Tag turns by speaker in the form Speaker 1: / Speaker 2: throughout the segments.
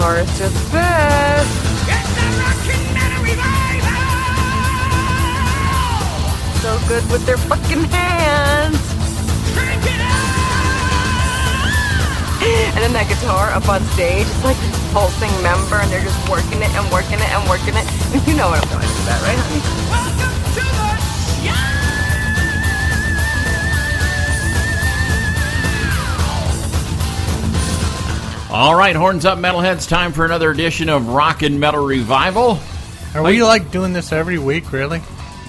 Speaker 1: guitar is just best.
Speaker 2: It's the Rockin Metal Revival!
Speaker 1: So good with their fucking hands.
Speaker 2: Crank it up!
Speaker 1: And then that guitar up on stage, it's like this pulsing member, and they're just working it and working it and working it. You know what I'm going to do that, right, honey?
Speaker 2: Welcome to the show!
Speaker 3: All right, horns up, metalheads. Time for another edition of Rockin Metal Revival.
Speaker 4: Are we like doing this every week, really?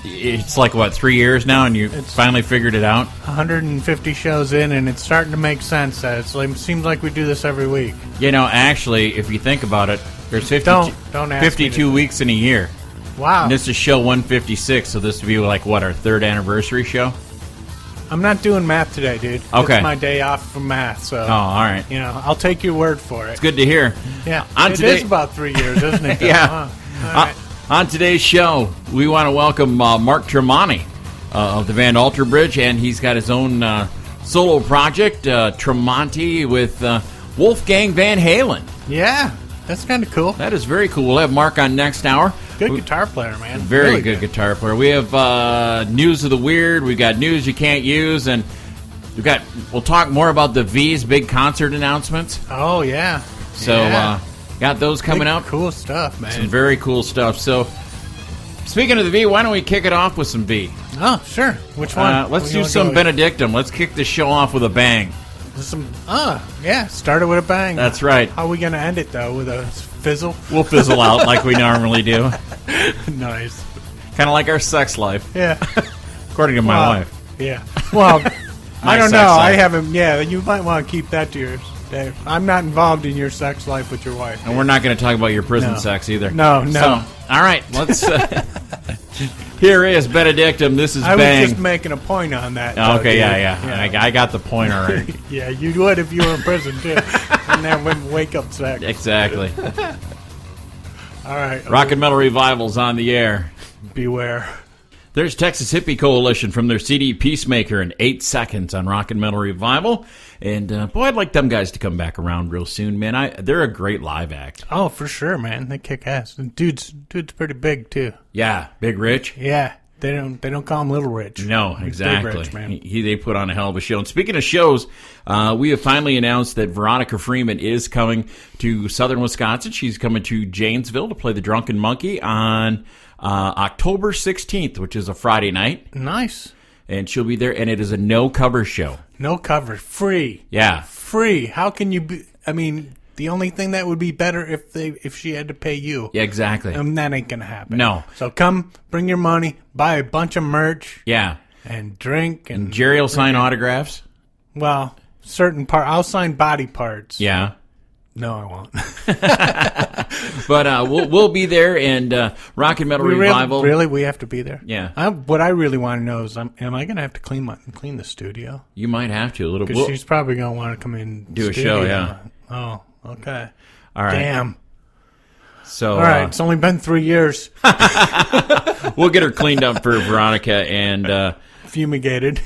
Speaker 3: It's like, what, 3 years now, and you finally figured it out?
Speaker 4: 150 shows in, and it's starting to make sense. That it seems like we do this every week.
Speaker 3: You know, actually, if you think about it, there's 52 weeks in a year.
Speaker 4: Wow.
Speaker 3: And this is show 156, so this would be like, what, our third anniversary show?
Speaker 4: I'm not doing math today, dude.
Speaker 3: Okay.
Speaker 4: It's my day off from math, so...
Speaker 3: Oh, all right.
Speaker 4: You know, I'll take your word for it.
Speaker 3: It's good to hear.
Speaker 4: Yeah. It is about 3 years, isn't it?
Speaker 3: Yeah.
Speaker 4: All right.
Speaker 3: On today's show, we want to welcome Mark Tremonti of the band Alter Bridge, and he's got his own solo project, Tremonti, with Wolfgang Van Halen.
Speaker 4: Yeah, that's kind of cool.
Speaker 3: That is very cool. We'll have Mark on next hour.
Speaker 4: Good guitar player, man.
Speaker 3: Very
Speaker 4: really
Speaker 3: good guitar player. We have news of the weird. We've got news you can't use, and we'll talk more about the V's big concert announcements.
Speaker 4: Oh, yeah.
Speaker 3: So, got those coming up.
Speaker 4: Cool stuff, man.
Speaker 3: Some very cool stuff. So, speaking of the V, why don't we kick it off with some V?
Speaker 4: Oh, sure. Which one?
Speaker 3: Let's do some Benedictum. Let's kick the show off with a bang.
Speaker 4: Started with a bang.
Speaker 3: That's right.
Speaker 4: How are we going to end it, though? With a fizzle?
Speaker 3: We'll fizzle out like we normally do.
Speaker 4: Nice.
Speaker 3: Kind of like our sex life.
Speaker 4: Yeah.
Speaker 3: According to my wife.
Speaker 4: Yeah. Well, I don't know.
Speaker 3: Life.
Speaker 4: I haven't. Yeah, you might want to keep that to yours, Dave. I'm not involved in your sex life with your wife.
Speaker 3: And we're not going to talk about your prison sex either.
Speaker 4: No.
Speaker 3: So, all right. Let's... Here is Benedictum. This is Bang.
Speaker 4: I was just making a point on that.
Speaker 3: Okay, yeah. I got the point already.
Speaker 4: Yeah, you would if you were in prison, too. And then wouldn't wake up sex.
Speaker 3: Exactly.
Speaker 4: All right.
Speaker 3: Rockin Metal Revival's on the air.
Speaker 4: Beware.
Speaker 3: There's Texas Hippie Coalition from their CD Peacemaker in 8 seconds on Rockin Metal Revival. And, boy, I'd like them guys to come back around real soon, man. They're a great live act.
Speaker 4: Oh, for sure, man. They kick ass. And dude's pretty big, too.
Speaker 3: Yeah, Big Rich.
Speaker 4: Yeah. They don't call him Little Rich.
Speaker 3: No, exactly.
Speaker 4: Big Rich, man.
Speaker 3: They put on a hell of a show. And speaking of shows, we have finally announced that Veronica Freeman is coming to southern Wisconsin. She's coming to Janesville to play the Drunken Monkey on October 16th, which is a Friday night.
Speaker 4: Nice.
Speaker 3: And she'll be there, and it is a no-cover show.
Speaker 4: No cover. Free.
Speaker 3: Yeah.
Speaker 4: Free. How can you be... I mean... The only thing that would be better if she had to pay you.
Speaker 3: Yeah, exactly.
Speaker 4: That ain't gonna happen.
Speaker 3: No.
Speaker 4: So come, bring your money, buy a bunch of merch.
Speaker 3: Yeah.
Speaker 4: And drink. And
Speaker 3: Jerry will sign autographs.
Speaker 4: Well, certain part. I'll sign body parts.
Speaker 3: Yeah.
Speaker 4: No, I won't.
Speaker 3: But we'll be there, and Rockin Metal Revival.
Speaker 4: Really? We have to be there?
Speaker 3: Yeah.
Speaker 4: What I really want to know is, am I going to have to clean the studio?
Speaker 3: You might have to a little bit.
Speaker 4: Because she's probably going to want to come in
Speaker 3: do a show, yeah.
Speaker 4: Oh, okay.
Speaker 3: All right.
Speaker 4: Damn.
Speaker 3: So,
Speaker 4: all right, it's only been 3 years.
Speaker 3: We'll get her cleaned up for Veronica and...
Speaker 4: fumigated.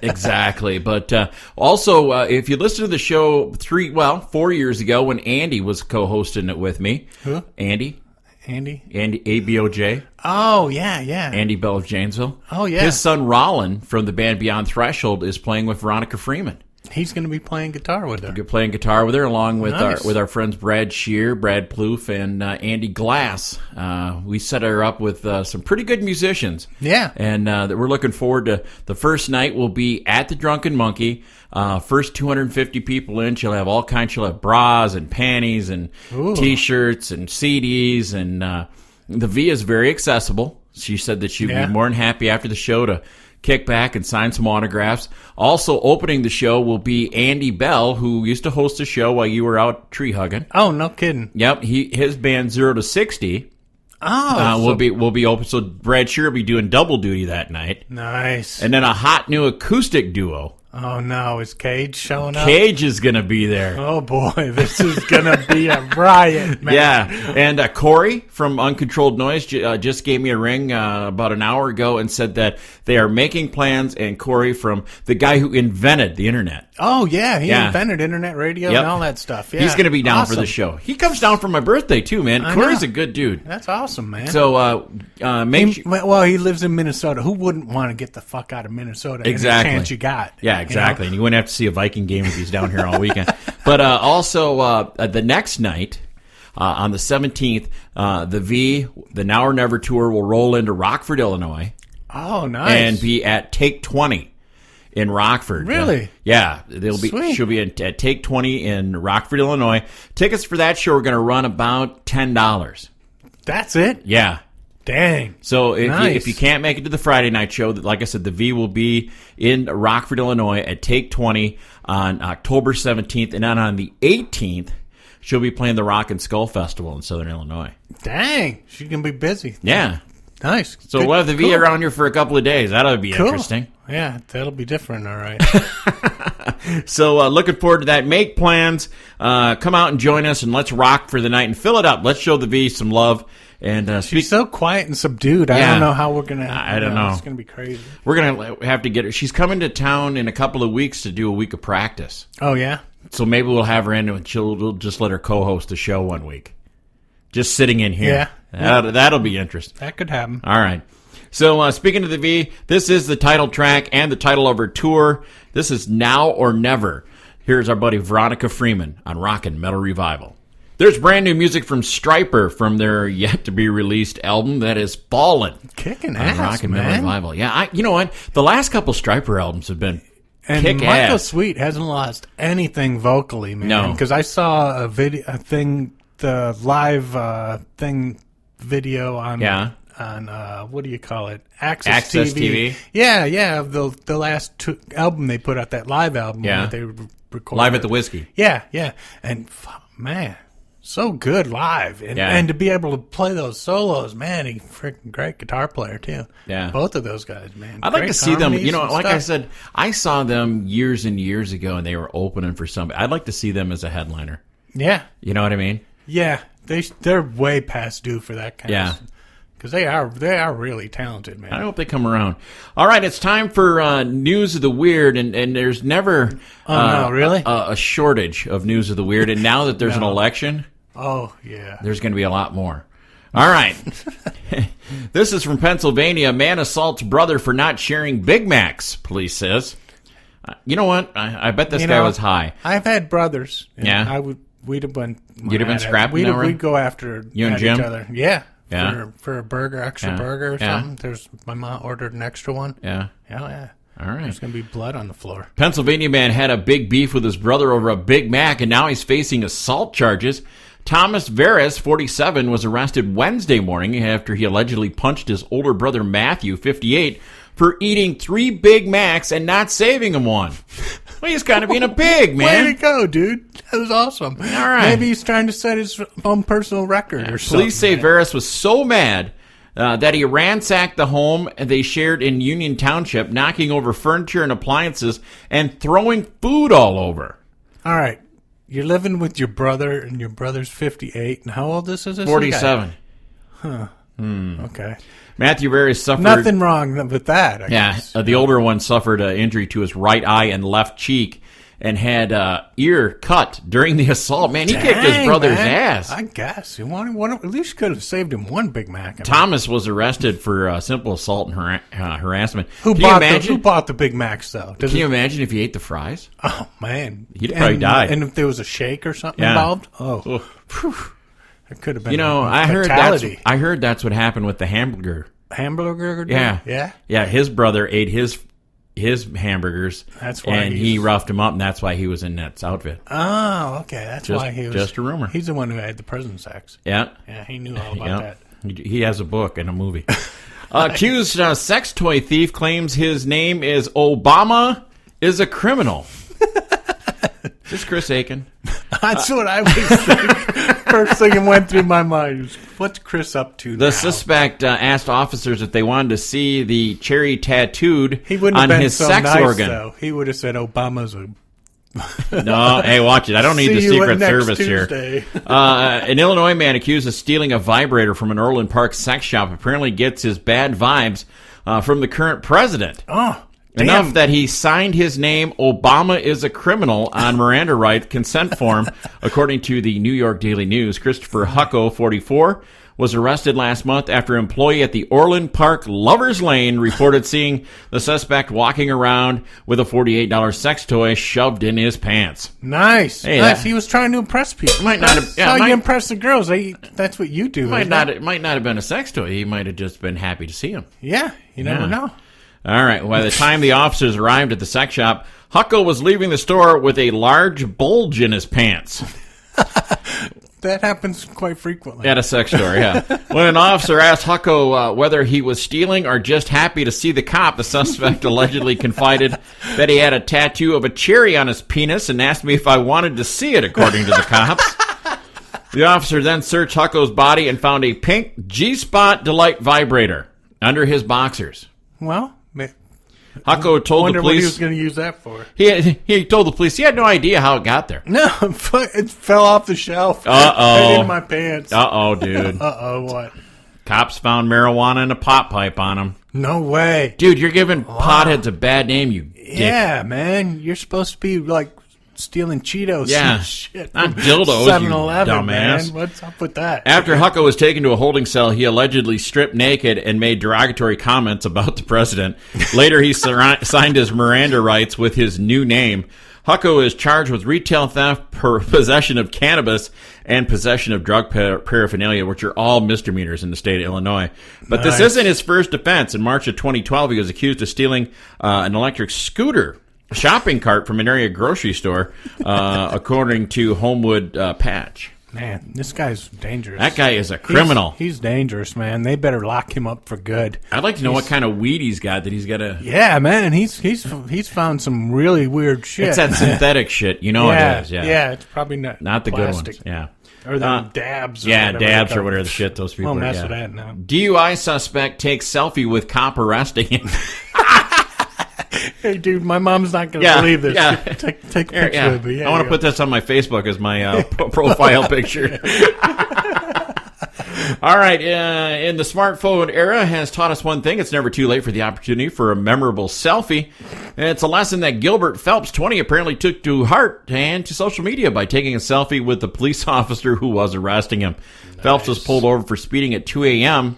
Speaker 3: Exactly. But also, if you listen to the show 4 years ago when Andy was co-hosting it with me.
Speaker 4: Who?
Speaker 3: Andy, ABOJ.
Speaker 4: Oh, yeah.
Speaker 3: Andy Bell of Janesville.
Speaker 4: Oh, yeah.
Speaker 3: His son, Rollin, from the band Beyond Threshold, is playing with Veronica Freeman.
Speaker 4: He's going to be playing guitar with her.
Speaker 3: Playing guitar with her, along with
Speaker 4: Nice.
Speaker 3: our friends Brad Shear, Brad Plouffe, and Andy Glass. We set her up with some pretty good musicians.
Speaker 4: Yeah.
Speaker 3: And we're looking forward to the first night. Will be at the Drunken Monkey. First 250 people in. She'll have all kinds. She'll have bras and panties and T-shirts and CDs. And the V is very accessible. She said that she'd be more than happy after the show to kick back and sign some autographs. Also opening the show will be Andy Bell, who used to host a show while you were out tree hugging.
Speaker 4: Oh, no kidding.
Speaker 3: Yep, his band 0 to 60 will be open. So Brad Shear will be doing double duty that night.
Speaker 4: Nice.
Speaker 3: And then a hot new acoustic duo
Speaker 4: Oh, no. Is Cage showing up?
Speaker 3: Cage is going to be there.
Speaker 4: Oh, boy. This is going to be a riot, man.
Speaker 3: Yeah, and Corey from Uncontrolled Noise just gave me a ring about an hour ago and said that they are making plans, and Corey from the guy who invented the internet.
Speaker 4: Oh, yeah. He invented internet radio and all that stuff. Yeah.
Speaker 3: He's going to be down for
Speaker 4: Awesome.
Speaker 3: the show. He comes down for my birthday, too, man. Corey's a good dude.
Speaker 4: That's awesome, man.
Speaker 3: So,
Speaker 4: he lives in Minnesota. Who wouldn't want to get the fuck out of Minnesota?
Speaker 3: Exactly.
Speaker 4: Any chance you got.
Speaker 3: Yeah, exactly. And you wouldn't have to see a Viking game if he's down here all weekend. But also, the next night, on the 17th, the Now or Never tour will roll into Rockford, Illinois.
Speaker 4: Oh, nice.
Speaker 3: And be at Take 20 in Rockford.
Speaker 4: Really?
Speaker 3: Yeah.
Speaker 4: Sweet.
Speaker 3: She'll be at Take 20 in Rockford, Illinois. Tickets for that show are going to run about $10.
Speaker 4: That's it?
Speaker 3: Yeah.
Speaker 4: Dang.
Speaker 3: So
Speaker 4: Nice.
Speaker 3: if you can't make it to the Friday night show, like I said, the V will be in Rockford, Illinois at Take 20 on October 17th. And then on the 18th, she'll be playing the Rock and Skull Festival in Southern Illinois.
Speaker 4: Dang. She's going to be busy.
Speaker 3: Yeah.
Speaker 4: Nice.
Speaker 3: So
Speaker 4: Good.
Speaker 3: we'll have the V
Speaker 4: Cool.
Speaker 3: around here for a couple of days. That'll be
Speaker 4: Cool.
Speaker 3: interesting.
Speaker 4: Yeah, that'll be different, all right.
Speaker 3: So looking forward to that. Make plans. Come out and join us, and let's rock for the night and fill it up. Let's show the V some love. And
Speaker 4: She's so quiet and subdued. I
Speaker 3: Yeah.
Speaker 4: don't know how we're going to...
Speaker 3: I don't know.
Speaker 4: It's going to be crazy.
Speaker 3: we're going to have to get her. She's coming to town in a couple of weeks to do a week of practice.
Speaker 4: Oh, yeah?
Speaker 3: So maybe we'll have her in and we'll just let her co-host the show one week. Just sitting in here.
Speaker 4: Yeah.
Speaker 3: That'll be interesting.
Speaker 4: That could happen.
Speaker 3: All right. So speaking of the V, this is the title track and the title of her tour. This is Now or Never. Here's our buddy Veronica Freeman on Rockin Metal Revival. There's brand new music from Stryper from their yet-to-be-released album that is Ballin'.
Speaker 4: Kicking
Speaker 3: on
Speaker 4: ass,
Speaker 3: Rockin'
Speaker 4: man.
Speaker 3: Metal Revival. Yeah, you know what? The last couple Stryper albums have been
Speaker 4: And
Speaker 3: kick
Speaker 4: Michael
Speaker 3: ass.
Speaker 4: Sweet hasn't lost anything vocally, man.
Speaker 3: No.
Speaker 4: Because I saw the live video on...
Speaker 3: Yeah.
Speaker 4: On what do you call it?
Speaker 3: Access
Speaker 4: TV.
Speaker 3: TV?
Speaker 4: Yeah. The last album they put out, that live album
Speaker 3: Yeah.
Speaker 4: that they recorded.
Speaker 3: Live at the Whiskey.
Speaker 4: Yeah. And man, so good live. And,
Speaker 3: Yeah.
Speaker 4: and to be able to play those solos, man, he's freaking great guitar player too.
Speaker 3: Yeah.
Speaker 4: Both of those guys, man.
Speaker 3: I'd like
Speaker 4: Great
Speaker 3: to see them.
Speaker 4: harmonies
Speaker 3: You know,
Speaker 4: and
Speaker 3: like I
Speaker 4: stuff.
Speaker 3: said, I saw them years and years ago, and they were opening for somebody. I'd like to see them as a headliner.
Speaker 4: Yeah.
Speaker 3: You know what I mean?
Speaker 4: Yeah. They're way past due for that kind
Speaker 3: Yeah.
Speaker 4: of stuff. Because they are really talented, man.
Speaker 3: I hope they come around. All right, it's time for News of the Weird, and there's never
Speaker 4: no, really?
Speaker 3: a shortage of News of the Weird. And now that there's an election,
Speaker 4: Oh, yeah.
Speaker 3: there's going to be a lot more. All right. This is from Pennsylvania. A man assaults brother for not sharing Big Macs, police says. You know what? I bet this guy was high.
Speaker 4: I've had brothers. And
Speaker 3: Yeah?
Speaker 4: we'd have been...
Speaker 3: You'd have been scrapping
Speaker 4: We'd
Speaker 3: now, right?
Speaker 4: go after
Speaker 3: You and
Speaker 4: at
Speaker 3: Jim?
Speaker 4: each other. Yeah.
Speaker 3: Yeah?
Speaker 4: For a burger, extra
Speaker 3: Yeah.
Speaker 4: burger or
Speaker 3: Yeah.
Speaker 4: something. My mom ordered an extra one.
Speaker 3: Yeah.
Speaker 4: Oh, yeah.
Speaker 3: All right.
Speaker 4: There's going to be blood on the floor.
Speaker 3: Pennsylvania man had a big beef with his brother over a Big Mac, and now he's facing assault charges. Thomas Veras, 47, was arrested Wednesday morning after he allegedly punched his older brother Matthew, 58, for eating 3 Big Macs and not saving him one. Well, he's kind of being a pig, man.
Speaker 4: Way to go, dude. That was awesome.
Speaker 3: All right.
Speaker 4: Maybe he's trying to set his own personal record or something.
Speaker 3: Police say Veras was so mad that he ransacked the home they shared in Union Township, knocking over furniture and appliances and throwing food all over.
Speaker 4: All right. You're living with your brother, and your brother's 58. And how old is this?
Speaker 3: 47.
Speaker 4: Okay.
Speaker 3: Matthew Veras suffered...
Speaker 4: Nothing wrong with that, I
Speaker 3: Yeah,
Speaker 4: guess.
Speaker 3: the older one suffered an injury to his right eye and left cheek and had ear cut during the assault. Man, he kicked his
Speaker 4: Dang,
Speaker 3: brother's
Speaker 4: man.
Speaker 3: ass.
Speaker 4: I guess. At least could have saved him one Big Mac. I mean,
Speaker 3: Thomas was arrested for simple assault and harassment.
Speaker 4: who
Speaker 3: Can
Speaker 4: bought the Big Macs, though?
Speaker 3: Can you imagine if he ate the fries?
Speaker 4: Oh, man.
Speaker 3: He'd probably die.
Speaker 4: And if there was a shake or something
Speaker 3: Yeah.
Speaker 4: involved? Oh,
Speaker 3: Oof.
Speaker 4: phew. It could have been
Speaker 3: You know,
Speaker 4: a
Speaker 3: I heard
Speaker 4: fatality.
Speaker 3: that's what happened with the hamburger.
Speaker 4: Hamburger?
Speaker 3: Yeah.
Speaker 4: Yeah?
Speaker 3: Yeah, his brother ate his hamburgers.
Speaker 4: That's why
Speaker 3: and he roughed him up, and that's why he was in Ned's outfit.
Speaker 4: Oh, okay. That's why he was...
Speaker 3: Just a rumor.
Speaker 4: He's the one who had the prison sex.
Speaker 3: Yeah.
Speaker 4: Yeah, he knew all about
Speaker 3: Yeah.
Speaker 4: that.
Speaker 3: He has a book and a movie. Accused sex toy thief claims his name is Obama is a criminal. Is this Chris Aiken?
Speaker 4: That's what I was thinking. First thing that went through my mind was, what's Chris up to
Speaker 3: The
Speaker 4: now?
Speaker 3: suspect asked officers if they wanted to see the cherry tattooed
Speaker 4: He wouldn't
Speaker 3: on
Speaker 4: have been
Speaker 3: his
Speaker 4: so
Speaker 3: sex
Speaker 4: nice,
Speaker 3: organ.
Speaker 4: though. He would have said Obama's a...
Speaker 3: No, hey, watch it. I don't need
Speaker 4: See
Speaker 3: the
Speaker 4: you
Speaker 3: Secret
Speaker 4: next
Speaker 3: Service
Speaker 4: Tuesday.
Speaker 3: here. An Illinois man accused of stealing a vibrator from an Orland Park sex shop apparently gets his bad vibes from the current president.
Speaker 4: Oh, damn.
Speaker 3: Enough that he signed his name, Obama is a criminal, on Miranda rights consent form, according to the New York Daily News. Christopher Hucko, 44, was arrested last month after an employee at the Orland Park Lover's Lane reported seeing the suspect walking around with a $48 sex toy shoved in his pants.
Speaker 4: Nice.
Speaker 3: Hey,
Speaker 4: nice.
Speaker 3: that-
Speaker 4: He was trying to impress people.
Speaker 3: Might not have-
Speaker 4: That's
Speaker 3: yeah,
Speaker 4: how
Speaker 3: might-
Speaker 4: you impress the girls. That's what you do.
Speaker 3: It might not have been a sex toy. He might have just been happy to see him.
Speaker 4: Yeah, you never
Speaker 3: Yeah.
Speaker 4: know.
Speaker 3: All right. By the time the officers arrived at the sex shop, Hucko was leaving the store with a large bulge in his pants.
Speaker 4: That happens quite frequently.
Speaker 3: At a sex store, yeah. When an officer asked Hucko whether he was stealing or just happy to see the cop, the suspect allegedly confided that he had a tattoo of a cherry on his penis and asked me if I wanted to see it, according to the cops. The officer then searched Hucko's body and found a pink G-Spot Delight vibrator under his boxers.
Speaker 4: Well,
Speaker 3: Hucko told
Speaker 4: wonder
Speaker 3: the
Speaker 4: what he
Speaker 3: police
Speaker 4: was going to use that for.
Speaker 3: he told the police he had no idea how it got there.
Speaker 4: No, it fell off the shelf.
Speaker 3: Uh-oh.
Speaker 4: Right in my pants.
Speaker 3: Uh-oh, dude.
Speaker 4: What?
Speaker 3: Cops found marijuana and a pot pipe on him.
Speaker 4: No way.
Speaker 3: Dude, you're giving potheads a bad name, you dick.
Speaker 4: Yeah, man. You're supposed to be like stealing Cheetos
Speaker 3: Yeah.
Speaker 4: and shit.
Speaker 3: Not
Speaker 4: from
Speaker 3: dildos,
Speaker 4: 7-Eleven,
Speaker 3: you dumbass.
Speaker 4: man. What's up with that?
Speaker 3: After Hucko was taken to a holding cell, he allegedly stripped naked and made derogatory comments about the president. Later, he signed his Miranda rights with his new name. Hucko is charged with retail theft, possession of cannabis, and possession of drug paraphernalia, which are all misdemeanors in the state of Illinois. But this isn't his first offense. In March of 2012, he was accused of stealing an electric scooter shopping cart from an area grocery store, according to Homewood Patch.
Speaker 4: Man, this guy's dangerous.
Speaker 3: That guy is a criminal.
Speaker 4: He's dangerous, man. They better lock him up for good.
Speaker 3: I'd like to know what kind of weed he's got that he's got to...
Speaker 4: Yeah, man. He's found some really weird shit.
Speaker 3: It's that synthetic shit. You know
Speaker 4: yeah,
Speaker 3: it is, yeah.
Speaker 4: Yeah, it's probably not
Speaker 3: the
Speaker 4: plastic.
Speaker 3: good ones, yeah.
Speaker 4: Or the dabs. Or
Speaker 3: yeah,
Speaker 4: whatever
Speaker 3: dabs
Speaker 4: they
Speaker 3: or
Speaker 4: call
Speaker 3: whatever
Speaker 4: it.
Speaker 3: the shit those people
Speaker 4: Won't
Speaker 3: are.
Speaker 4: mess
Speaker 3: Yeah.
Speaker 4: with that now.
Speaker 3: DUI suspect takes selfie with cop arresting him.
Speaker 4: Hey, dude, my mom's not going to believe this.
Speaker 3: Yeah.
Speaker 4: Take a picture
Speaker 3: Yeah.
Speaker 4: of me.
Speaker 3: I want to put this on my Facebook as my profile picture. All right. In the smartphone era has taught us one thing. It's never too late for the opportunity for a memorable selfie. And it's a lesson that Gilbert Phelps, 20, apparently took to heart and to social media by taking a selfie with the police officer who was arresting him. Nice. Phelps was pulled over for speeding at 2 a.m.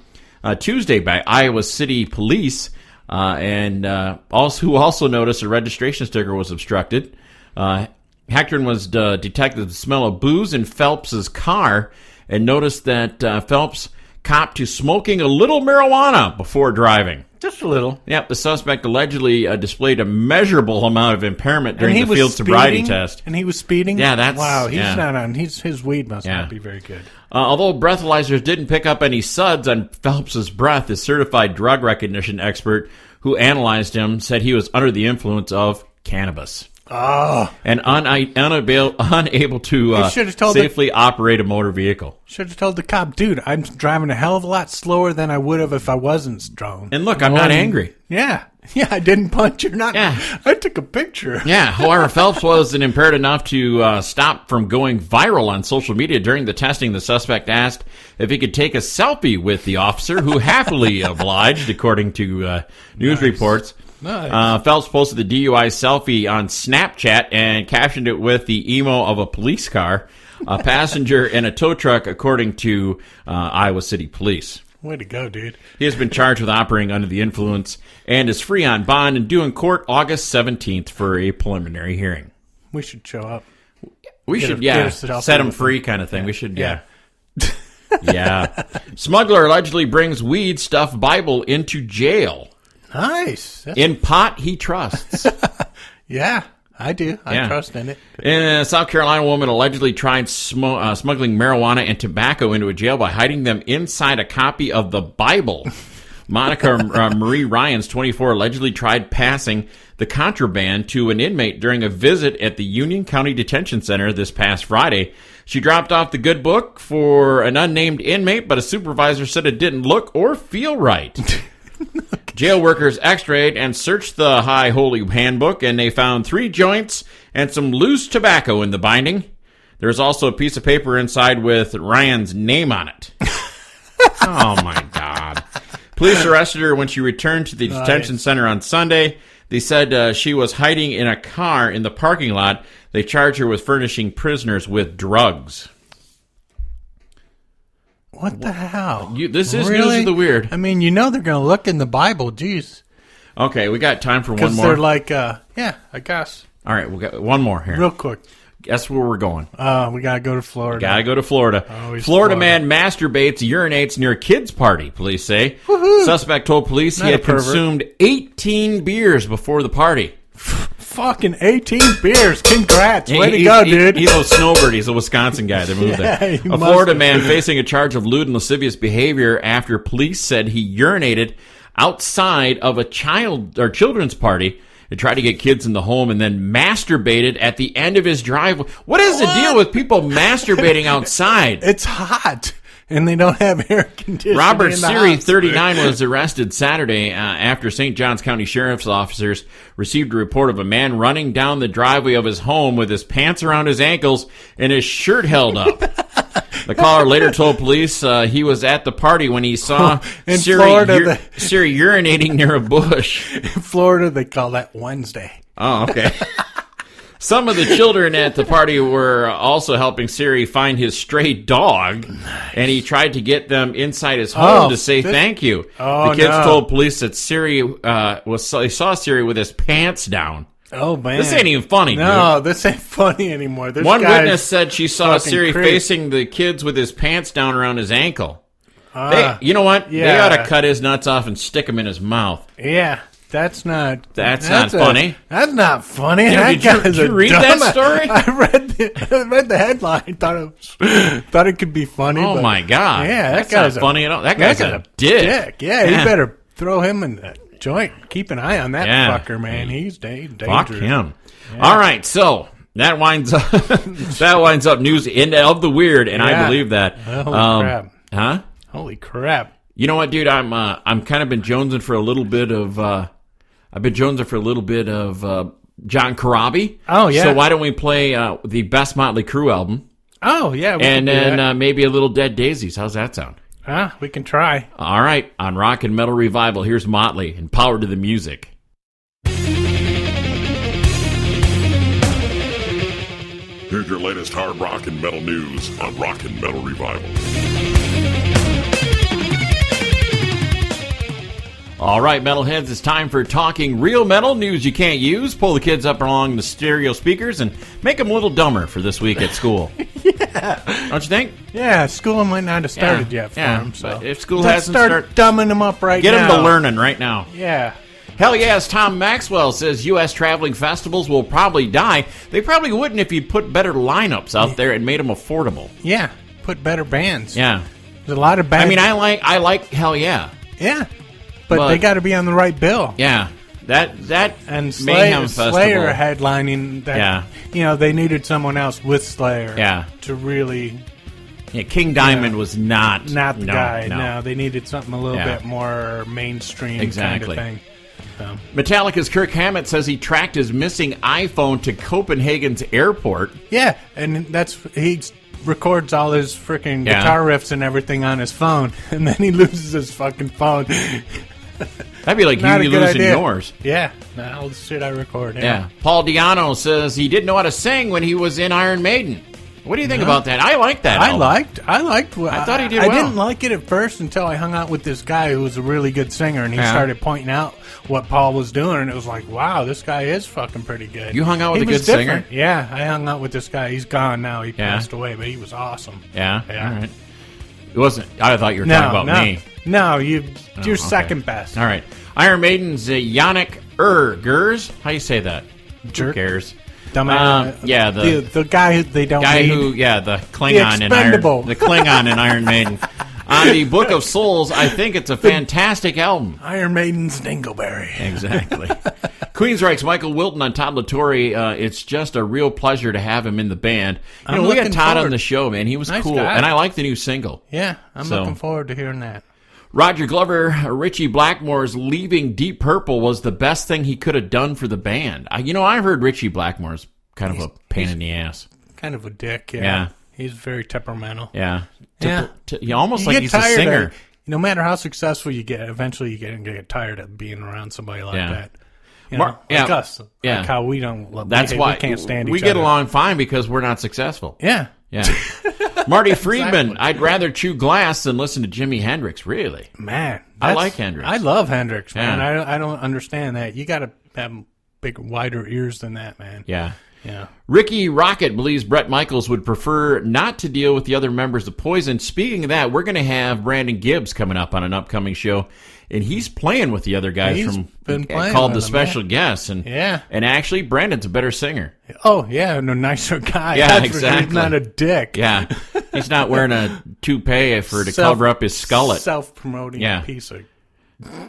Speaker 3: Tuesday by Iowa City Police. Who also noticed a registration sticker was obstructed. Hector was detected the smell of booze in Phelps's car and noticed that Phelps copped to smoking a little marijuana before driving.
Speaker 4: Just a little.
Speaker 3: Yep, the suspect allegedly displayed a measurable amount of impairment during the field sobriety test.
Speaker 4: And he was speeding?
Speaker 3: Yeah, that's...
Speaker 4: Wow, he's
Speaker 3: yeah.
Speaker 4: not on... his weed must not be very good.
Speaker 3: Although breathalyzers didn't pick up any suds on Phelps's breath, his certified drug recognition expert who analyzed him said he was under the influence of cannabis.
Speaker 4: Oh.
Speaker 3: And unable to safely operate a motor vehicle.
Speaker 4: Should have told the cop, dude, I'm driving a hell of a lot slower than I would have if I wasn't strong.
Speaker 3: And look, I'm not angry.
Speaker 4: Yeah. Yeah, I didn't punch you.
Speaker 3: Yeah.
Speaker 4: I took a picture.
Speaker 3: Yeah, however, Phelps wasn't impaired enough to stop from going viral on social media. During the testing, the suspect asked if he could take a selfie with the officer, who happily obliged, according to news reports.
Speaker 4: Nice.
Speaker 3: Phelps posted the DUI selfie on Snapchat and captioned it with the emo of a police car, a passenger, and a tow truck, according to Iowa City Police.
Speaker 4: Way to go, dude.
Speaker 3: He has been charged with operating under the influence and is free on bond and due in court August 17th for a preliminary hearing.
Speaker 4: We should show up.
Speaker 3: We should, set him free kind of thing. We should, yeah. Smuggler allegedly brings weed stuffed Bible into jail.
Speaker 4: Nice.
Speaker 3: In pot he trusts.
Speaker 4: Yeah, I do. I trust in it.
Speaker 3: A South Carolina woman allegedly tried smuggling marijuana and tobacco into a jail by hiding them inside a copy of the Bible. Monica Marie Ryans, 24, allegedly tried passing the contraband to an inmate during a visit at the Union County Detention Center this past Friday. She dropped off the good book for an unnamed inmate, but a supervisor said it didn't look or feel right. Jail workers x-rayed and searched the High Holy Handbook, and they found 3 joints and some loose tobacco in the binding. There's also a piece of paper inside with Ryan's name on it. Oh, my God. Police arrested her when she returned to the detention center on Sunday. They said she was hiding in a car in the parking lot. They charged her with furnishing prisoners with drugs.
Speaker 4: What the hell?
Speaker 3: This is news of the weird.
Speaker 4: I mean, you know they're going to look in the Bible. Jeez.
Speaker 3: Okay, we got time for one more.
Speaker 4: Because they're like, yeah, I guess.
Speaker 3: All right, we got one more here.
Speaker 4: Real quick.
Speaker 3: Guess where we're going?
Speaker 4: We got to go to Florida.
Speaker 3: Got to go to Florida.
Speaker 4: Always
Speaker 3: Florida man masturbates, urinates near kid's party, police say.
Speaker 4: Woohoo.
Speaker 3: Suspect told police he had consumed 18 beers before the party.
Speaker 4: Fucking 18 beers. Congrats. Way to go, dude.
Speaker 3: He's a snowbird. He's a Wisconsin guy that moved there. A Florida man facing a charge of lewd and lascivious behavior after police said he urinated outside of a children's party. They tried to get kids in the home and then masturbated at the end of his driveway. What is the deal with people masturbating outside?
Speaker 4: It's hot, and they don't have air conditioning.
Speaker 3: Robert
Speaker 4: in the
Speaker 3: Siri,
Speaker 4: house.
Speaker 3: 39, was arrested Saturday after St. Johns County Sheriff's officers received a report of a man running down the driveway of his home with his pants around his ankles and his shirt held up. The caller later told police he was at the party when he saw Siri urinating near a bush.
Speaker 4: In Florida, they call that Wednesday.
Speaker 3: Oh, okay. Some of the children at the party were also helping Siri find his stray dog, and he tried to get them inside his home to say thank you.
Speaker 4: Oh,
Speaker 3: the kids
Speaker 4: no.
Speaker 3: told police that Siri they saw Siri with his pants down.
Speaker 4: Oh, man.
Speaker 3: This ain't even funny,
Speaker 4: No,
Speaker 3: dude.
Speaker 4: this ain't funny anymore. This
Speaker 3: One
Speaker 4: guy's
Speaker 3: witness said she saw
Speaker 4: fucking
Speaker 3: Siri
Speaker 4: creep.
Speaker 3: facing the kids with his pants down around his ankle. You know what?
Speaker 4: yeah.
Speaker 3: They ought to cut his nuts off and stick them in his mouth.
Speaker 4: Yeah, that's not
Speaker 3: Not funny.
Speaker 4: That's not funny.
Speaker 3: Yeah,
Speaker 4: That
Speaker 3: did you
Speaker 4: guy's a
Speaker 3: read that
Speaker 4: dumbass.
Speaker 3: story?
Speaker 4: I read the headline. Thought it could be funny.
Speaker 3: Oh,
Speaker 4: but
Speaker 3: my God.
Speaker 4: Yeah,
Speaker 3: That's not funny at all. That guy's a dick.
Speaker 4: Yeah, you better throw him in the joint. Keep an eye on that
Speaker 3: Yeah.
Speaker 4: fucker, man. He's dangerous.
Speaker 3: Fuck him. Yeah. All right, so that winds up news of the weird, and I believe that.
Speaker 4: Holy crap!
Speaker 3: Huh?
Speaker 4: Holy crap!
Speaker 3: You know what, dude? I'm kind of been jonesing for a little bit of. John Corabi.
Speaker 4: Oh yeah.
Speaker 3: So why don't we play the best Motley Crue album?
Speaker 4: Oh yeah.
Speaker 3: And then maybe a little Dead Daisies. How's that sound?
Speaker 4: We can try.
Speaker 3: All right, on Rockin Metal Revival, here's Motley and Power to the Music.
Speaker 5: Here's your latest hard rock and metal news on Rockin Metal Revival.
Speaker 3: All right, metalheads, it's time for talking real metal news you can't use. Pull the kids up along the stereo speakers and make them a little dumber for this week at school.
Speaker 4: Yeah.
Speaker 3: Don't you think?
Speaker 4: Yeah, school might not have started yet for him. So
Speaker 3: but if school
Speaker 4: let's
Speaker 3: hasn't
Speaker 4: start dumbing them up right
Speaker 3: get
Speaker 4: now.
Speaker 3: them to learning right now.
Speaker 4: Yeah.
Speaker 3: Hell yes, Tom Maxwell says U.S. traveling festivals will probably die. They probably wouldn't if you put better lineups out there and made them affordable.
Speaker 4: Yeah. Put better bands.
Speaker 3: Yeah.
Speaker 4: There's a lot of bands.
Speaker 3: I mean, I like Hell Yeah.
Speaker 4: Yeah. But they got to be on the right bill.
Speaker 3: Yeah. That
Speaker 4: And
Speaker 3: Mayhem Festival.
Speaker 4: Slayer headlining that.
Speaker 3: Yeah.
Speaker 4: You know, they needed someone else with Slayer.
Speaker 3: Yeah.
Speaker 4: To really.
Speaker 3: Yeah, King Diamond was not
Speaker 4: the guy.
Speaker 3: No.
Speaker 4: No, they needed something a little bit more mainstream
Speaker 3: Exactly.
Speaker 4: kind of thing. So.
Speaker 3: Metallica's Kirk Hammett says he tracked his missing iPhone to Copenhagen's airport.
Speaker 4: Yeah, and he records all his freaking guitar riffs and everything on his phone, and then he loses his fucking phone.
Speaker 3: That'd be like
Speaker 4: Not
Speaker 3: you
Speaker 4: a good
Speaker 3: losing
Speaker 4: idea.
Speaker 3: yours.
Speaker 4: Yeah, all the shit I record.
Speaker 3: Yeah. Paul Diano says he didn't know how to sing when he was in Iron Maiden. What do you think about that? I like that.
Speaker 4: I
Speaker 3: album.
Speaker 4: liked.
Speaker 3: I thought he did
Speaker 4: I
Speaker 3: well.
Speaker 4: didn't like it at first until I hung out with this guy who was a really good singer, and he started pointing out what Paul was doing, and it was like, wow, this guy is fucking pretty good.
Speaker 3: You hung out with
Speaker 4: He
Speaker 3: a
Speaker 4: was
Speaker 3: good
Speaker 4: different.
Speaker 3: singer?
Speaker 4: Yeah, I hung out with this guy. He's gone now. He passed away, but he was awesome.
Speaker 3: Yeah?
Speaker 4: Yeah.
Speaker 3: All right. It wasn't. I thought you were talking about me.
Speaker 4: No, you're
Speaker 3: okay.
Speaker 4: second best.
Speaker 3: All right. Iron Maiden's Yannick Gers. How you say that? Who
Speaker 4: Jerk.
Speaker 3: cares?
Speaker 4: Dumbass.
Speaker 3: Yeah,
Speaker 4: the guy who they don't
Speaker 3: guy
Speaker 4: need.
Speaker 3: who, the Klingon
Speaker 4: The expendable.
Speaker 3: the Klingon in Iron Maiden. On the Book of Souls, I think it's a fantastic album.
Speaker 4: Iron Maiden's Dingleberry.
Speaker 3: Exactly. Queensryche's Michael Wilton on Todd LaTorre. It's just a real pleasure to have him in the band. You know, we had Todd on the show, man. He was
Speaker 4: Nice
Speaker 3: cool,
Speaker 4: guy.
Speaker 3: and I like the new single.
Speaker 4: Yeah, I'm looking forward to hearing that.
Speaker 3: Roger Glover, Richie Blackmore's leaving Deep Purple was the best thing he could have done for the band. I heard Richie Blackmore's kind of a pain in the ass.
Speaker 4: Kind of a dick, yeah.
Speaker 3: Yeah.
Speaker 4: He's very temperamental.
Speaker 3: Yeah.
Speaker 4: Yeah.
Speaker 3: Almost
Speaker 4: You
Speaker 3: like
Speaker 4: get
Speaker 3: he's a
Speaker 4: tired
Speaker 3: singer.
Speaker 4: no matter how successful you get, eventually you get tired of being around somebody like
Speaker 3: Yeah.
Speaker 4: that. You know, like us.
Speaker 3: Yeah.
Speaker 4: Like how we don't.
Speaker 3: That's why
Speaker 4: we can't stand each
Speaker 3: we
Speaker 4: other.
Speaker 3: get along fine because we're not successful.
Speaker 4: Yeah.
Speaker 3: Yeah. Marty Friedman,
Speaker 4: Exactly.
Speaker 3: I'd rather chew glass than listen to Jimi Hendrix, really.
Speaker 4: Man.
Speaker 3: I like Hendrix.
Speaker 4: I love Hendrix, man.
Speaker 3: Yeah.
Speaker 4: I don't understand that. You got to have big, wider ears than that, man.
Speaker 3: Yeah.
Speaker 4: Yeah.
Speaker 3: Ricky Rocket believes Bret Michaels would prefer not to deal with the other members of Poison. Speaking of that, we're going to have Brandon Gibbs coming up on an upcoming show, and he's playing with the other guys
Speaker 4: He's
Speaker 3: from
Speaker 4: been playing
Speaker 3: called
Speaker 4: with
Speaker 3: the
Speaker 4: them,
Speaker 3: Special
Speaker 4: yeah.
Speaker 3: Guests, and
Speaker 4: Yeah.
Speaker 3: and actually Brandon's a better singer.
Speaker 4: Oh, yeah, and a nicer guy.
Speaker 3: Yeah,
Speaker 4: That's for sure.
Speaker 3: exactly.
Speaker 4: He's not a dick.
Speaker 3: Yeah, he's not wearing a toupee to cover up his skullet.
Speaker 4: Self-promoting
Speaker 3: Yeah.
Speaker 4: piece of...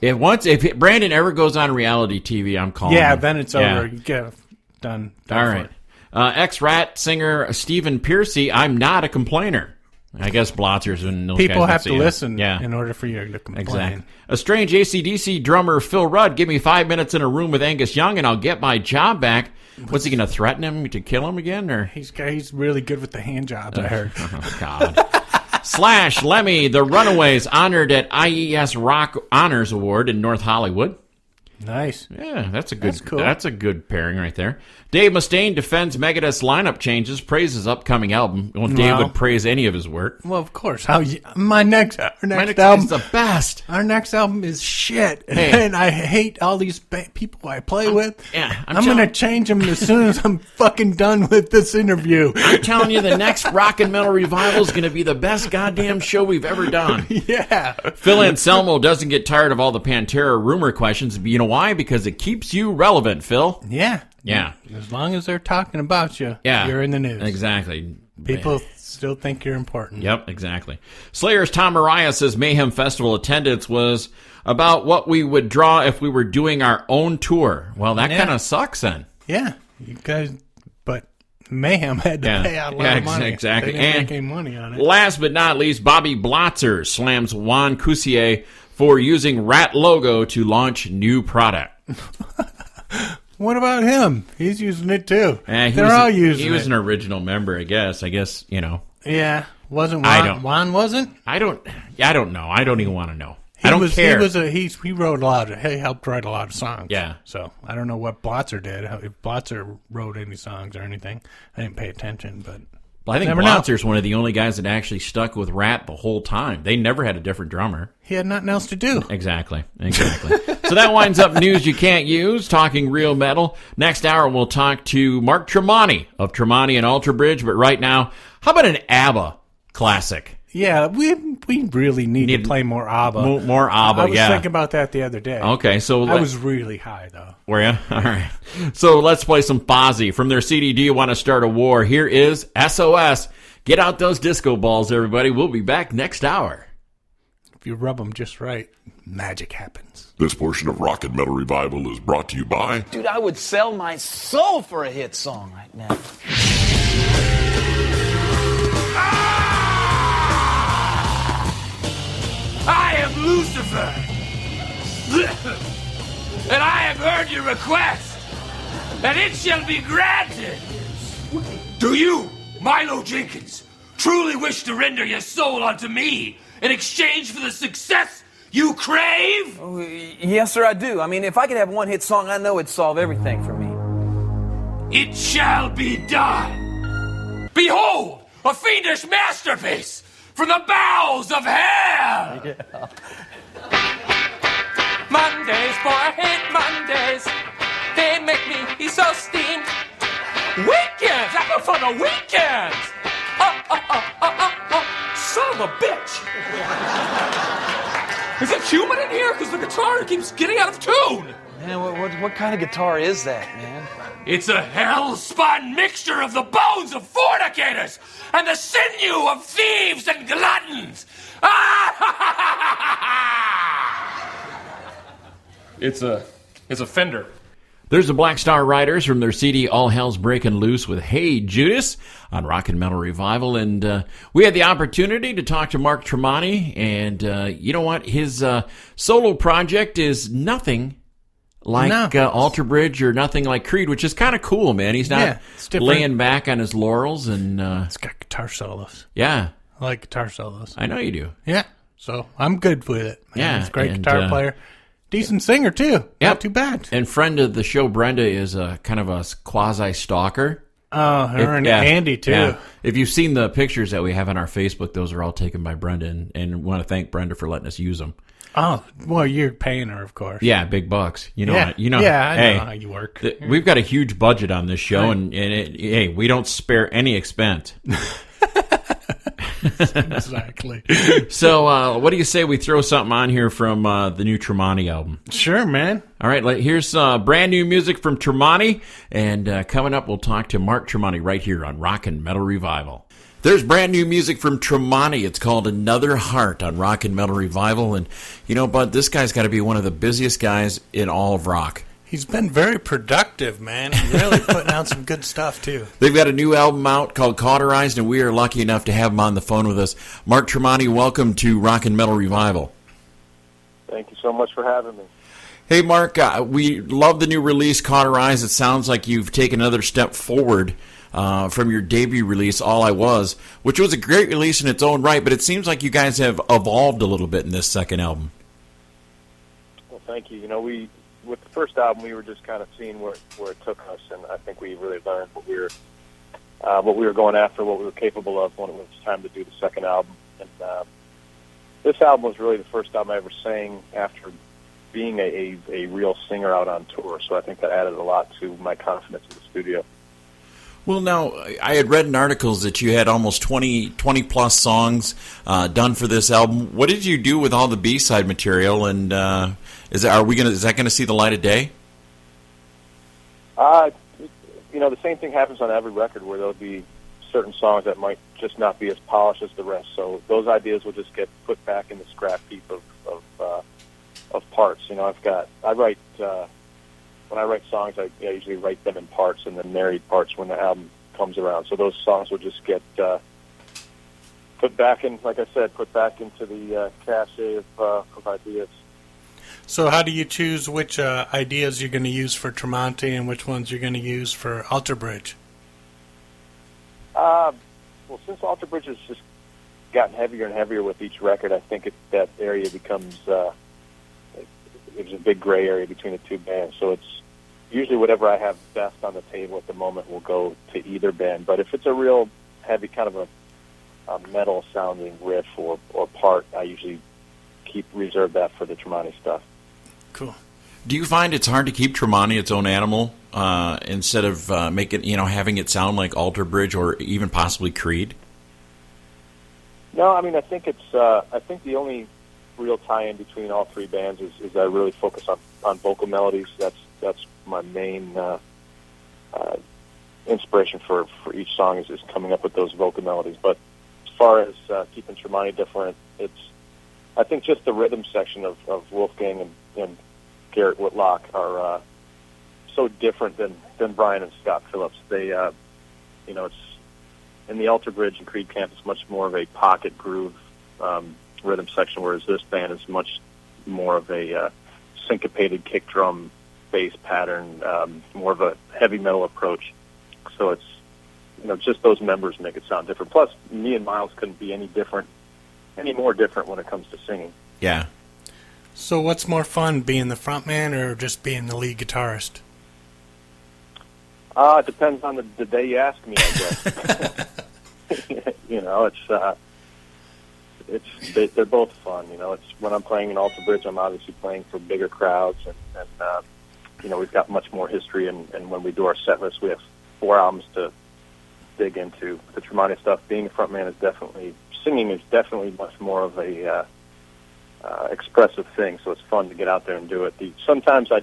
Speaker 3: If Brandon ever goes on reality TV, I'm calling.
Speaker 4: Yeah,
Speaker 3: him.
Speaker 4: then it's
Speaker 3: Yeah.
Speaker 4: over. You get done.
Speaker 3: All right. Ex-Rat singer Stephen Piercy, I'm not a complainer. I guess Blotzers and those
Speaker 4: People
Speaker 3: guys
Speaker 4: have
Speaker 3: would
Speaker 4: to
Speaker 3: say,
Speaker 4: listen
Speaker 3: yeah.
Speaker 4: in order for you to complain.
Speaker 3: Exactly. A strange AC/DC drummer, Phil Rudd, give me 5 minutes in a room with Angus Young and I'll get my job back. What's he going to threaten him to kill him again? Or
Speaker 4: He's really good with the hand jobs, I heard.
Speaker 3: Oh, God. Slash Lemmy, the Runaways, honored at IES Rock Honors Award in North Hollywood.
Speaker 4: Nice.
Speaker 3: Yeah, that's
Speaker 4: cool.
Speaker 3: That's a good pairing right there. Dave Mustaine defends Megadeth's lineup changes, praises upcoming album. Well, Dave
Speaker 4: Well-
Speaker 3: would praise any of his work.
Speaker 4: Well, of course. Our next
Speaker 3: Megadeth
Speaker 4: album
Speaker 3: is the best.
Speaker 4: Our next album is shit,
Speaker 3: Hey.
Speaker 4: and I hate all these people I play with.
Speaker 3: Yeah, I'm
Speaker 4: I'm gonna change them as soon as I'm fucking done with this interview.
Speaker 3: I'm telling you, the next Rockin Metal Revival is going to be the best goddamn show we've ever done.
Speaker 4: Yeah.
Speaker 3: Phil Anselmo doesn't get tired of all the Pantera rumor questions. You know why? Because it keeps you relevant, Phil.
Speaker 4: Yeah.
Speaker 3: Yeah.
Speaker 4: As long as they're talking about you,
Speaker 3: Yeah.
Speaker 4: you're in the news.
Speaker 3: Exactly.
Speaker 4: People still think you're important.
Speaker 3: Yep, exactly. Slayer's Tom Mariah says Mayhem Festival attendance was about what we would draw if we were doing our own tour. Well, that
Speaker 4: Yeah.
Speaker 3: kind of sucks then.
Speaker 4: Yeah. You guys, but Mayhem had to
Speaker 3: Yeah.
Speaker 4: pay out a lot
Speaker 3: Yeah,
Speaker 4: of money.
Speaker 3: exactly.
Speaker 4: They didn't
Speaker 3: And
Speaker 4: make any money on it.
Speaker 3: Last but not least, Bobby Blotzer slams Juan Cousier for using Rat logo to launch new product.
Speaker 4: What about him? He's using it too.
Speaker 3: He
Speaker 4: They're
Speaker 3: was
Speaker 4: all using it.
Speaker 3: He was an original member, I guess.
Speaker 4: Yeah. Wasn't Juan?
Speaker 3: I don't-
Speaker 4: Juan wasn't?
Speaker 3: I don't know. I don't even want to know. I don't care.
Speaker 4: He wrote a lot. He helped write a lot of songs.
Speaker 3: Yeah.
Speaker 4: So I don't know what Blotzer did. If Blotzer wrote any songs or anything, I didn't pay attention. But
Speaker 3: Well, I think
Speaker 4: never know.
Speaker 3: Blotzer's one of the only guys that actually stuck with Rat the whole time. They never had a different drummer.
Speaker 4: he had nothing else to do.
Speaker 3: Exactly. So that winds up news you can't use, talking real metal. Next hour, we'll talk to Mark Tremonti of Tremonti and Alter Bridge. But right now, how about an ABBA classic?
Speaker 4: Yeah, we really need to play more ABBA.
Speaker 3: More ABBA,
Speaker 4: I was
Speaker 3: yeah.
Speaker 4: thinking about that the other day.
Speaker 3: Okay, so
Speaker 4: I was really high though.
Speaker 3: Were you? All right. So let's play some Fozzy. From their CD, Do You Want to Start a War? Here is SOS. Get out those disco balls, everybody. We'll be back next hour.
Speaker 4: If you rub them just right, magic happens.
Speaker 5: This portion of Rockin Metal Revival is brought to you by
Speaker 6: Dude, I would sell my soul for a hit song right now.
Speaker 2: I am Lucifer, and I have heard your request, and it shall be granted. Do you, Milo Jenkins, truly wish to render your soul unto me in exchange for the success you crave?
Speaker 6: Oh, yes, sir, I do. I mean, if I could have one hit song, I know it'd solve everything for me.
Speaker 2: It shall be done. Behold, a fiendish masterpiece from the bowels of hell.
Speaker 7: Mondays, boy, I hate Mondays. They make me so steamed. Weekends, I go for the weekends.
Speaker 2: Son of a bitch. Is it human in here? Because the guitar keeps getting out of tune.
Speaker 6: Man, what kind of guitar is that, man?
Speaker 2: It's a hell-spun mixture of the bones of fornicators and the sinew of thieves and gluttons. Ah! It's a Fender.
Speaker 3: There's the Black Star Riders from their CD All Hell's Breaking Loose with Hey Judas on Rockin Metal Revival. And we had the opportunity to talk to Mark Tremonti. And you know what? His solo project is nothing like Alter Bridge or nothing like Creed, which is kind of cool, man. He's not laying back on his laurels. And
Speaker 4: it's got guitar solos.
Speaker 3: Yeah.
Speaker 4: I like guitar solos.
Speaker 3: I know you do.
Speaker 4: Yeah. So I'm good with it. Man.
Speaker 3: Yeah.
Speaker 4: He's a great guitar player. Decent singer, too.
Speaker 3: Yep.
Speaker 4: Not too bad.
Speaker 3: And friend of the show, Brenda, is a kind of a quasi-stalker.
Speaker 4: Oh, her and Andy, too.
Speaker 3: Yeah. If you've seen the pictures that we have on our Facebook, those are all taken by Brenda, and want to thank Brenda for letting us use them.
Speaker 4: Oh, well, you're paying her, of course.
Speaker 3: Yeah, big bucks. You know,
Speaker 4: yeah, I know how you work.
Speaker 3: We've got a huge budget on this show, and hey, we don't spare any expense.
Speaker 4: Exactly.
Speaker 3: So, what do you say we throw something on here from the new Tremonti album?
Speaker 4: Sure, man.
Speaker 3: All right, here's brand new music from Tremonti, and coming up, we'll talk to Mark Tremonti right here on Rockin Metal Revival. There's brand new music from Tremonti. It's called Another Heart on Rockin Metal Revival, and you know, Bud, this guy's got to be one of the busiest guys in all of rock.
Speaker 4: He's been very productive, man. Really putting out some good stuff, too.
Speaker 3: They've got a new album out called Cauterize, and we are lucky enough to have him on the phone with us. Mark Tremonti, welcome to Rockin Metal Revival.
Speaker 8: Thank you so much for having me.
Speaker 3: Hey, Mark, we love the new release, Cauterize. It sounds like you've taken another step forward from your debut release, All I Was, which was a great release in its own right, but it seems like you guys have evolved a little bit in this second album.
Speaker 8: Well, thank you. You know, with the first album, we were just kind of seeing where it took us, and I think we really learned what we were going after, what we were capable of when it was time to do the second album. And this album was really the first album I ever sang after being a real singer out on tour, so I think that added a lot to my confidence in the studio.
Speaker 3: Well, now, I had read in articles that you had almost 20-plus songs done for this album. What did you do with all the B-side material, and is that going to see the light of day?
Speaker 8: You know, the same thing happens on every record where there'll be certain songs that might just not be as polished as the rest. So those ideas will just get put back in the scrap heap of parts. You know, when I write songs, I usually write them in parts and then married parts when the album comes around. So those songs will just get put back in, like I said, put back into the cache of ideas.
Speaker 4: So how do you choose which ideas you're going to use for Tremonti and which ones you're going to use for Alter Bridge?
Speaker 8: Well, since Alter Bridge has just gotten heavier and heavier with each record, I think that area becomes there's a big gray area between the two bands. So it's usually whatever I have best on the table at the moment will go to either band. But if it's a real heavy kind of a metal-sounding riff or part, I usually reserve that for the Tremonti stuff.
Speaker 4: Cool.
Speaker 3: Do you find it's hard to keep Tremonti its own animal instead of having it sound like Alter Bridge or even possibly Creed?
Speaker 8: No, I mean I think it's I think the only real tie-in between all three bands is I really focus on vocal melodies. That's my main inspiration for each song is coming up with those vocal melodies. But as far as keeping Tremonti different, I think just the rhythm section of Wolfgang and Garrett Whitlock are so different than Brian and Scott Phillips. They, it's in the Alter Bridge and Creed camp, it's much more of a pocket groove rhythm section, whereas this band is much more of a syncopated kick drum bass pattern, more of a heavy metal approach. So it's just those members make it sound different. Plus, me and Miles couldn't be any more different when it comes to singing.
Speaker 3: Yeah.
Speaker 4: So what's more fun, being the frontman or just being the lead guitarist?
Speaker 8: It depends on the day you ask me, I guess. They're both fun. It's when I'm playing in Alter Bridge, I'm obviously playing for bigger crowds, and we've got much more history. And when we do our set list, we have 4 albums to dig into. The Tremonti stuff, being a frontman singing is definitely much more of a expressive thing. So it's fun to get out there and do it. Sometimes I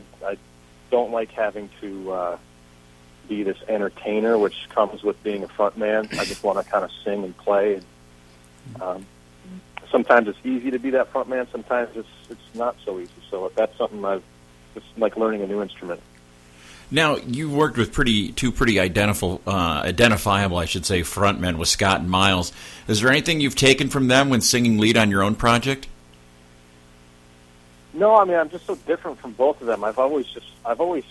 Speaker 8: don't like having to be this entertainer, which comes with being a frontman. I just want to kind of sing and play. Sometimes it's easy to be that frontman. Sometimes it's not so easy. So that's something I've it's like learning a new instrument.
Speaker 3: Now, you worked with two pretty identifiable, I should say, frontmen with Scott and Miles. Is there anything you've taken from them when singing lead on your own project?
Speaker 8: No, I mean, I'm just so different from both of them. I've always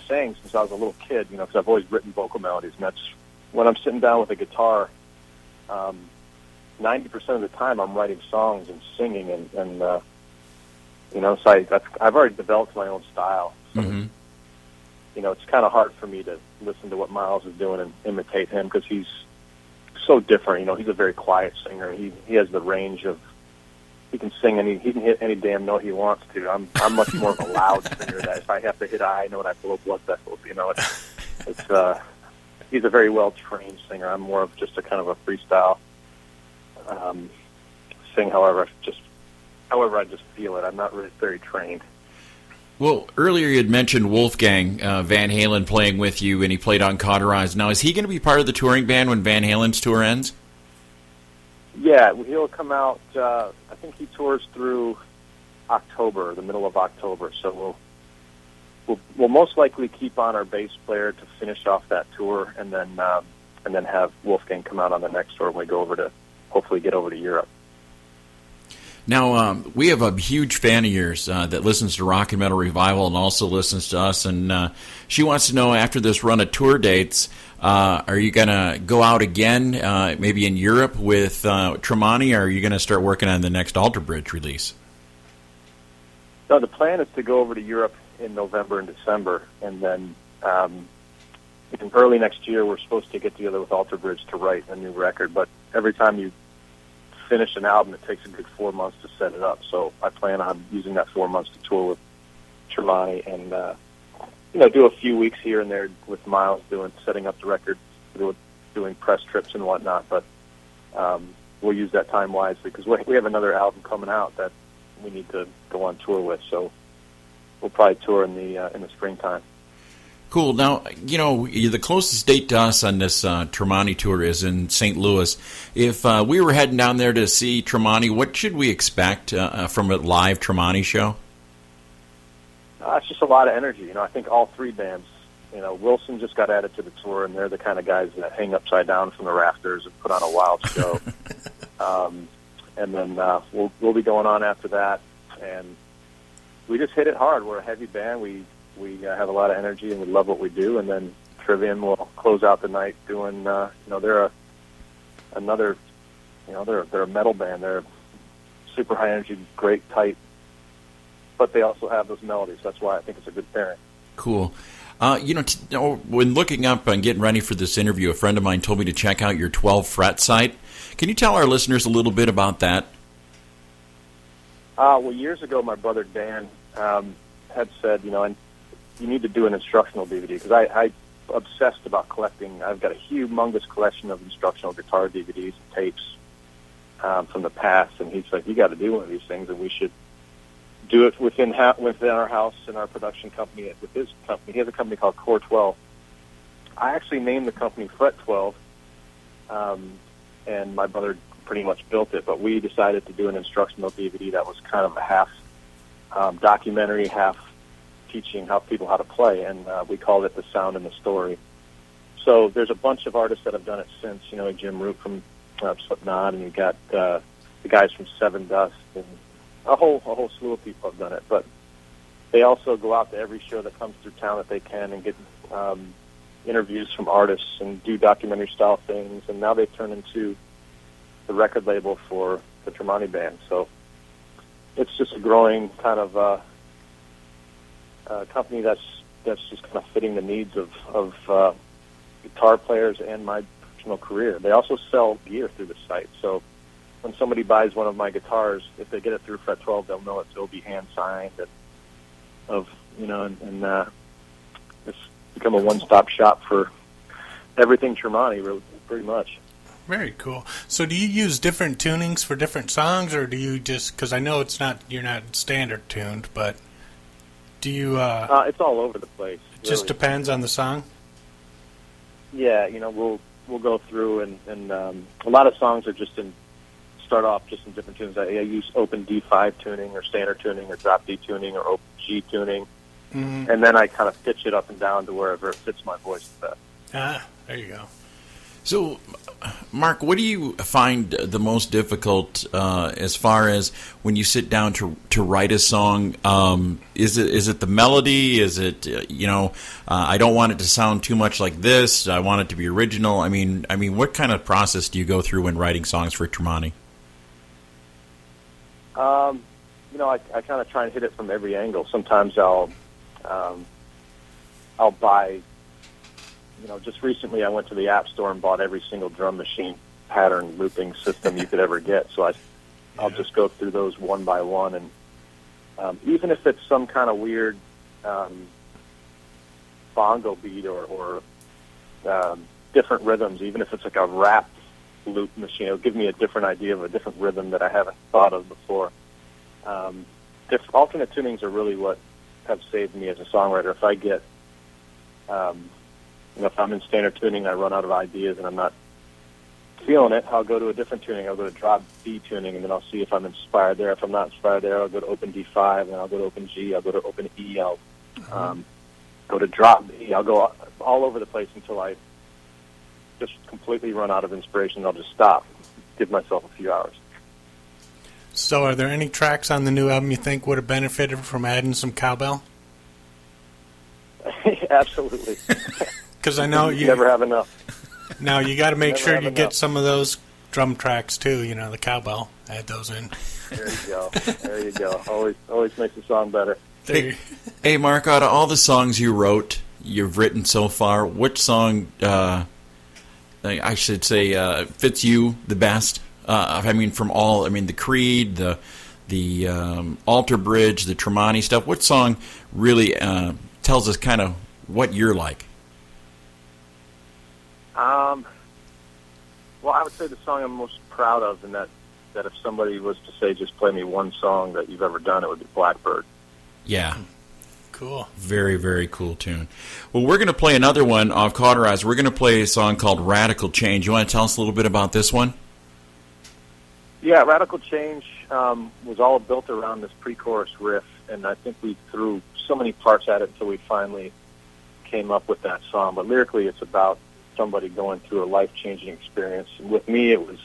Speaker 8: sang since I was a little kid, because I've always written vocal melodies, and that's when I'm sitting down with a guitar. 90% of the time, I'm writing songs and singing, and so I've already developed my own style. So,
Speaker 3: Mm-hmm.
Speaker 8: It's kind of hard for me to listen to what Miles is doing and imitate him because he's so different. He's a very quiet singer. He has the range of, he can sing he can hit any damn note he wants to. I'm much more of a loud singer that if I have to hit a high note, I blow blood vessels. He's a very well trained singer. I'm more of just a kind of a freestyle sing. However I just feel it. I'm not really very trained.
Speaker 3: Well, earlier you had mentioned Wolfgang Van Halen playing with you, and he played on Cauterize. Now, is he going to be part of the touring band when Van Halen's tour ends?
Speaker 8: Yeah, he'll come out. I think he tours through October, the middle of October. So we'll most likely keep on our bass player to finish off that tour, and then have Wolfgang come out on the next tour when we hopefully get over to Europe.
Speaker 3: Now, we have a huge fan of yours that listens to Rockin Metal Revival and also listens to us, and she wants to know, after this run of tour dates, are you going to go out again, maybe in Europe with Tremonti, or are you going to start working on the next Alter Bridge release?
Speaker 8: No, the plan is to go over to Europe in November and December, and then in early next year we're supposed to get together with Alter Bridge to write a new record, but every time you finish an album, it takes a good 4 months to set it up. So I plan on using that 4 months to tour with Tremonti and do a few weeks here and there with Miles setting up the record, doing press trips and whatnot. But we'll use that time wisely because we have another album coming out that we need to go on tour with. So we'll probably tour in the springtime.
Speaker 3: Cool. Now, the closest date to us on this Tremonti tour is in St. Louis. If we were heading down there to see Tremonti, what should we expect from a live Tremonti show?
Speaker 8: It's just a lot of energy. I think all three bands, Wilson just got added to the tour, and they're the kind of guys that hang upside down from the rafters and put on a wild show. And then we'll be going on after that, and we just hit it hard. We're a heavy band. We have a lot of energy, and we love what we do. And then Trivium will close out the night doing, they're a metal band. They're super high energy, great, tight, but they also have those melodies. That's why I think it's a good pairing.
Speaker 3: Cool. When looking up and getting ready for this interview, a friend of mine told me to check out your 12 fret site. Can you tell our listeners a little bit about that?
Speaker 8: Well, years ago, my brother Dan had said, you need to do an instructional DVD, because I obsessed about collecting. I've got a humongous collection of instructional guitar DVDs and tapes from the past, and he's like, you got to do one of these things, and we should do it within our house and our production company with his company. He has a company called Core 12. I actually named the company Fret 12, and my brother pretty much built it, but we decided to do an instructional DVD that was kind of a half documentary, half teaching people how to play, and we called it The Sound and the Story. So there's a bunch of artists that have done it since, Jim Root from Slipknot, and you got the guys from Seven Dust, and a whole slew of people have done it. But they also go out to every show that comes through town that they can and get interviews from artists and do documentary style things, and now they've turned into the record label for the Tremonti band. So it's just a growing kind of company that's just kind of fitting the needs of guitar players and my professional career. They also sell gear through the site. So when somebody buys one of my guitars, if they get it through Fret 12, they'll know it'll be hand signed, and it's become a one-stop shop for everything Tremonti, really, pretty much.
Speaker 4: Very cool. So do you use different tunings for different songs, or do you just, because I know you're not standard tuned, but do you...
Speaker 8: it's all over the place.
Speaker 4: It just depends on the song?
Speaker 8: Yeah, we'll go through, and a lot of songs are start off just in different tunes. I use open D5 tuning, or standard tuning, or drop D tuning, or open G tuning. and then I kind of pitch it up and down to wherever it fits my voice the best.
Speaker 4: Ah, there you go.
Speaker 3: So, Mark, what do you find the most difficult as far as when you sit down to write a song? Is it the melody? Is it I don't want it to sound too much like this. I want it to be original. I mean, what kind of process do you go through when writing songs for Tremonti?
Speaker 8: I kind of try and hit it from every angle. Sometimes I'll buy. Just recently I went to the App Store and bought every single drum machine pattern looping system you could ever get. So I'll just go through those one by one, and even if it's some kind of weird bongo beat or different rhythms, even if it's like a rap loop machine, it'll give me a different idea of a different rhythm that I haven't thought of before. Alternate tunings are really what have saved me as a songwriter. If I get if I'm in standard tuning, I run out of ideas and I'm not feeling it, I'll go to a different tuning. I'll go to drop D tuning, and then I'll see if I'm inspired there. If I'm not inspired there, I'll go to open D5, and then I'll go to open G. I'll go to open E. I'll go to drop B. I'll go all over the place until I just completely run out of inspiration. I'll just stop, give myself a few hours.
Speaker 4: So are there any tracks on the new album you think would have benefited from adding some cowbell?
Speaker 8: Absolutely.
Speaker 4: Because I know you
Speaker 8: never have enough.
Speaker 4: Now you got to make
Speaker 8: Never
Speaker 4: sure
Speaker 8: have
Speaker 4: you
Speaker 8: enough.
Speaker 4: get some of those drum tracks too. The cowbell. Add those in.
Speaker 8: There you go. There you go. Always makes the song better.
Speaker 3: Hey, Mark, out of all the songs you've written so far, which song, I should say, fits you the best? From all, the Creed, the Alter Bridge, the Tremonti stuff. What song really tells us kind of what you're like?
Speaker 8: Well, I would say the song I'm most proud of, and that if somebody was to say, just play me one song that you've ever done, it would be Blackbird.
Speaker 3: Yeah.
Speaker 4: Cool.
Speaker 3: Very, very cool tune. Well, we're going to play another one off Cauterize. We're going to play a song called Radical Change. You want to tell us a little bit about this one?
Speaker 8: Yeah, Radical Change was all built around this pre-chorus riff, and I think we threw so many parts at it until we finally came up with that song. But lyrically, it's about somebody going through a life-changing experience. And with me, it was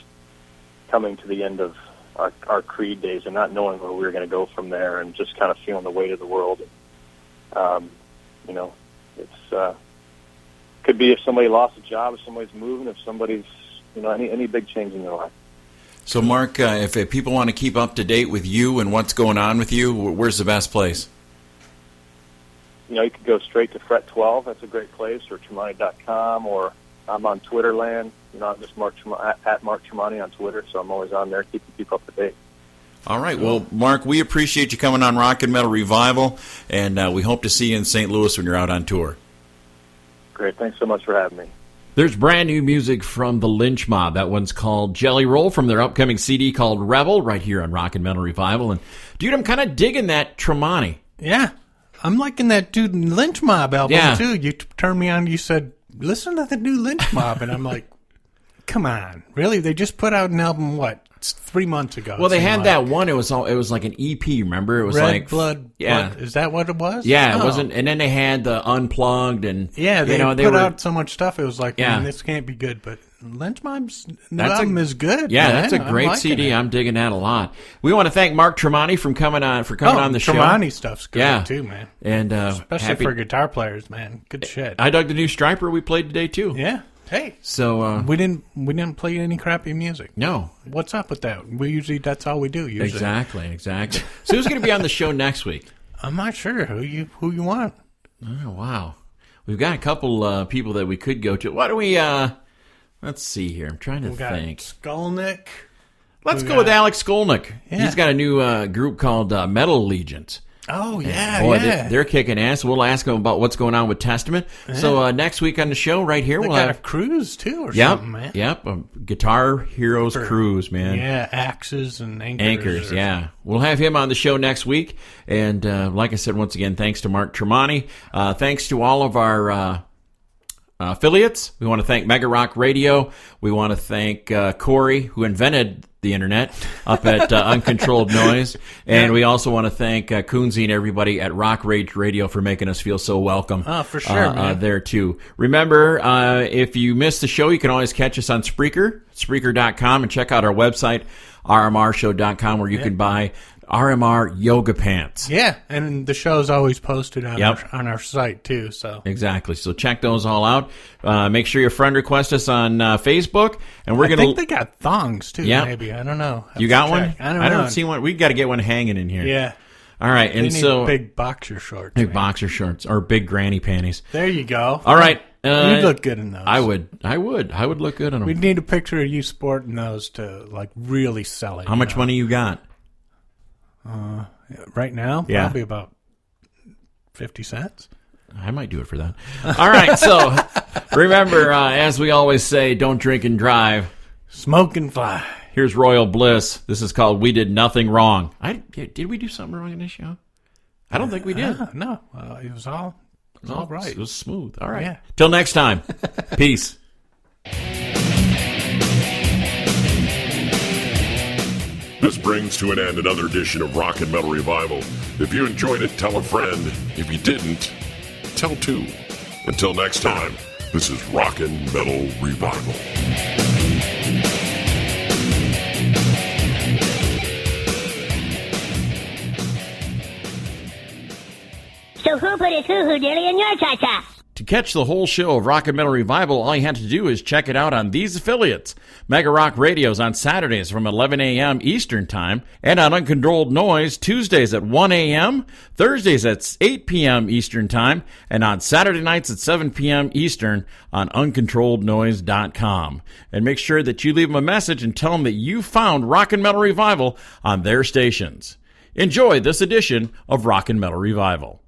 Speaker 8: coming to the end of our Creed days and not knowing where we were going to go from there, and just kind of feeling the weight of the world. It's could be if somebody lost a job, if somebody's moving, if somebody's any big change in their life.
Speaker 3: So, Mark, if people want to keep up to date with you and what's going on with you, where's the best place?
Speaker 8: You could go straight to Fret 12. That's a great place, or Tremonti.com, or I'm on Twitter land. I'm just at Mark Tremonti on Twitter, so I'm always on there keeping people up to date.
Speaker 3: All right. Well, Mark, we appreciate you coming on Rockin Metal Revival, and we hope to see you in St. Louis when you're out on tour.
Speaker 8: Great. Thanks so much for having me.
Speaker 9: There's brand new music from the Lynch Mob. That one's called Jelly Roll from their upcoming CD called Rebel, right here on Rockin Metal Revival. And, dude, I'm kind of digging that Tremonti.
Speaker 4: Yeah. I'm liking that dude Lynch Mob album, too. You turned me on, you said, listen to the new Lynch Mob. And I'm like, come on. Really? They just put out an album, what? It's 3 months ago.
Speaker 9: Well, they had that one. It was like an EP. Remember, it was
Speaker 4: Red Blood.
Speaker 9: Yeah,
Speaker 4: Blood. Is that what it was?
Speaker 9: Yeah, it wasn't. And then they had the Unplugged, and
Speaker 4: they put out so much stuff. It was like, man, this can't be good. But Lynch Mob's new album is good.
Speaker 3: Yeah,
Speaker 4: man.
Speaker 3: that's a great CD. I'm digging that a lot. We want to thank Mark Tremonti for coming on the show.
Speaker 4: Tremonti stuff's good too, man.
Speaker 3: And
Speaker 4: especially for guitar players, man. Good shit.
Speaker 3: I dug the new Striper we played today too.
Speaker 4: Yeah. Hey,
Speaker 3: so
Speaker 4: we didn't play any crappy music.
Speaker 3: No,
Speaker 4: what's up with that? That's all we do. Usually.
Speaker 3: Exactly. So who's going to be on the show next week?
Speaker 4: I'm not sure who you want.
Speaker 3: Oh wow, we've got a couple people that we could go to. Why don't we? Let's see here. I'm trying to think.
Speaker 4: Skolnick.
Speaker 3: Let's go with Alex Skolnick. Yeah. He's got a new group called Metal Allegiance.
Speaker 4: Oh, yeah,
Speaker 3: boy, they're kicking ass. We'll ask them about what's going on with Testament. Yeah. So next week on the show right here, we'll have
Speaker 4: a cruise, too, or something, man.
Speaker 3: Yep, a Guitar Heroes cruise, man.
Speaker 4: Yeah, axes and anchors.
Speaker 3: Anchors, yeah. We'll have him on the show next week. And like I said, once again, thanks to Mark Tremonti. Thanks to all of our affiliates. We want to thank Mega Rock Radio. We want to thank Corey, who invented the the internet up at Uncontrolled Noise. And we also want to thank Coonsy and everybody at Rock Rage Radio for making us feel so welcome.
Speaker 4: Oh, for sure, man.
Speaker 3: There, too. Remember, if you missed the show, you can always catch us on Spreaker, Spreaker.com, and check out our website, RMRshow.com, where you can buy RMR yoga pants.
Speaker 4: Yeah, and the show's always posted on our site, too. So
Speaker 3: Exactly. So check those all out. Make sure your friend request us on Facebook. And
Speaker 4: I think they got thongs, too, maybe. I don't know.
Speaker 3: You got one?
Speaker 4: I
Speaker 3: don't see one. We got to get one hanging in here.
Speaker 4: Yeah.
Speaker 3: All right.
Speaker 4: They
Speaker 3: And
Speaker 4: need
Speaker 3: so
Speaker 4: big boxer shorts.
Speaker 3: big boxer shorts or big granny panties.
Speaker 4: There you go.
Speaker 3: All right.
Speaker 4: You'd look good in those.
Speaker 3: I would look good in them.
Speaker 4: We'd need a picture of you sporting those to, like, really sell it.
Speaker 3: How much money you got?
Speaker 4: Right now?
Speaker 3: Yeah.
Speaker 4: Probably about 50 cents.
Speaker 3: I might do it for that. All right. So remember, as we always say, don't drink and drive.
Speaker 4: Smoke and fly.
Speaker 3: Here's Royal Bliss. This is called We Did Nothing Wrong. Did we do something wrong in this show? I don't think we did.
Speaker 4: No. It was all right.
Speaker 3: It was smooth. All right.
Speaker 4: Yeah.
Speaker 3: Till next time. Peace.
Speaker 5: This brings to an end another edition of Rockin Metal Revival. If you enjoyed it, tell a friend. If you didn't, tell two. Until next time, this is Rockin Metal Revival.
Speaker 10: So who put his hoo-hoo dilly in your cha-cha?
Speaker 3: To catch the whole show of Rockin Metal Revival, all you have to do is check it out on these affiliates. Mega Rock Radios on Saturdays from 11 a.m. Eastern Time, and on Uncontrolled Noise Tuesdays at 1 a.m., Thursdays at 8 p.m. Eastern Time, and on Saturday nights at 7 p.m. Eastern on UncontrolledNoise.com. And make sure that you leave them a message and tell them that you found Rockin Metal Revival on their stations. Enjoy this edition of Rockin Metal Revival.